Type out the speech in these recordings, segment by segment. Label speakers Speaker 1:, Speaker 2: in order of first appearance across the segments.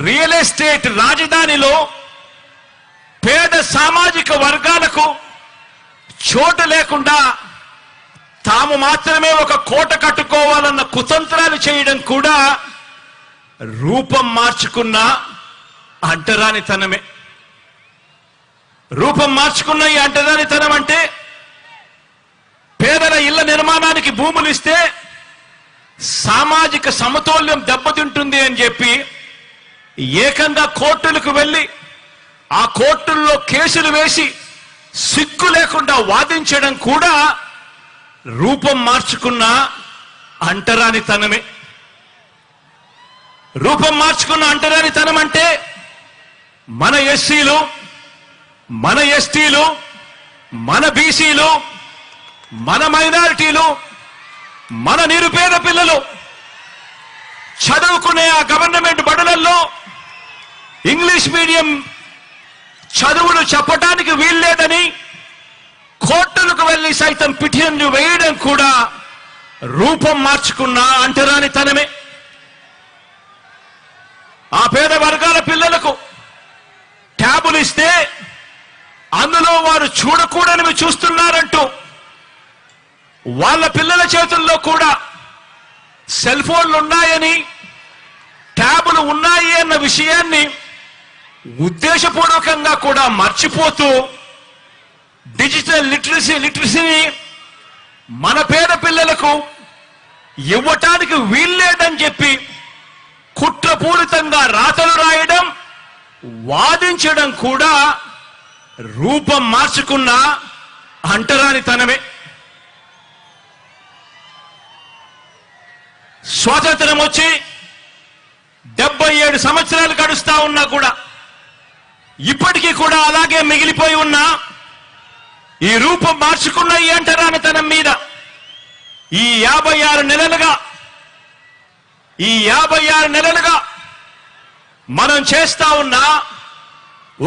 Speaker 1: Real estate రాజధానిలో పేద సామాజిక వర్గాలకు చోటు లేకుండా తాము మాత్రమే ఒక కోట కట్టుకోవాలన్న కుతంత్రాలు చేయడం కూడా రూపం మార్చుకున్న అంటరానితనమే. రూపం మార్చుకున్న ఈ అంటరానితనం అంటే పేదల ఇళ్ల నిర్మాణానికి భూములు ఇస్తే సామాజిక సమతౌల్యం దెబ్బతింటుంది అని చెప్పి ఏకంగా కోర్టులకు వెళ్ళి ఆ కోర్టుల్లో కేసులు వేసి సిగ్గు లేకుండా వాదించడం కూడా రూపం మార్చుకున్న అంటరానితనమే. రూపం మార్చుకున్న అంటరానితనం అంటే మన ఎస్సీలు, మన ఎస్టీలు, మన బీసీలు, మన మైనారిటీలు, మన నిరుపేద పిల్లలు చదువుకునే ఆ గవర్నమెంట్ బడులలో ఇంగ్లీష్ మీడియం చదువులు చెప్పడానికి వీల్లేదని కోర్టులకు వెళ్లి సైతం పిటిషన్లు వేయడం కూడా రూపం మార్చుకున్న అంటరానితనమే. ఆ పేద వర్గాల పిల్లలకు ట్యాబులు ఇస్తే అందులో వారు చూడకూడనివి చూస్తున్నారంటూ వాళ్ళ పిల్లల చేతుల్లో కూడా సెల్ ఫోన్లు ఉన్నాయని, ట్యాబులు ఉన్నాయి అన్న విషయాన్ని ఉద్దేశపూర్వకంగా కూడా మర్చిపోతూ డిజిటల్ లిటరసీని మన పేద పిల్లలకు ఇవ్వటానికి వీల్లేదని చెప్పి కుట్రపూరితంగా రాతలు రాయడం, వాదించడం కూడా రూపం మార్చుకున్న అంటరానితనమే. స్వాతంత్రం వచ్చి 77 సంవత్సరాలు గడుస్తా ఉన్నా కూడా ఇప్పటికీ కూడా అలాగే మిగిలిపోయి ఉన్న ఈ రూపం మార్చుకున్న ఈ అంటరానితనం మీద ఈ 56 నెలలుగా మనం చేస్తా ఉన్న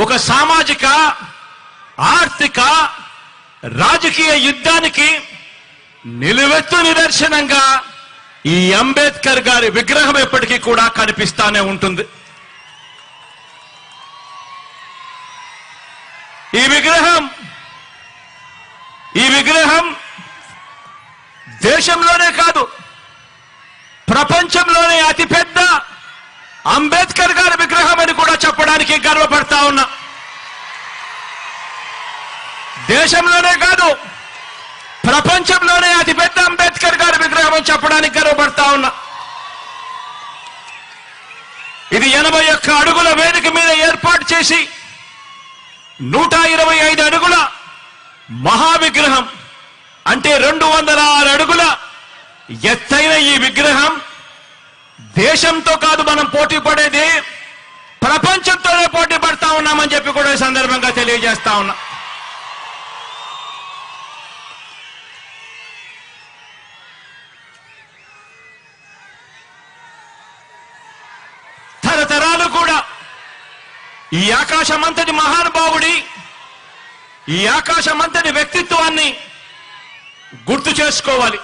Speaker 1: ఒక సామాజిక, ఆర్థిక, రాజకీయ యుద్ధానికి నిలువెత్తు నిదర్శనంగా ఈ అంబేద్కర్ గారి విగ్రహం ఎప్పటికీ కూడా కనిపిస్తానే ఉంటుంది. ఈ విగ్రహం దేశంలోనే కాదు ప్రపంచంలోనే అతిపెద్ద అంబేద్కర్ గారి విగ్రహం అని కూడా చెప్పడానికి గర్వపడతా ఉన్నా. దేశంలోనే కాదు ప్రపంచంలోనే అతిపెద్ద అంబేద్కర్ గారి విగ్రహం అని చెప్పడానికి గర్వపడతా ఉన్నా. ఇది 81 అడుగుల వేదిక మీద ఏర్పాటు చేసి 125 అడుగుల మహావిగ్రహం అంటే 206 అడుగుల ఎత్తైన ఈ విగ్రహం దేశంతో కాదు మనం పోటీ పడేది, ప్రపంచంతోనే పోటీ పడతా ఉన్నామని చెప్పి కూడా ఈ సందర్భంగా తెలియజేస్తా ఉన్నా. తరతరాలు కూడా ఈ ఆకాశమంతటి మహానుభావుడి, ఈ ఆకాశమంతటి వ్యక్తిత్వాన్ని గుర్తు చేసుకోవాలి.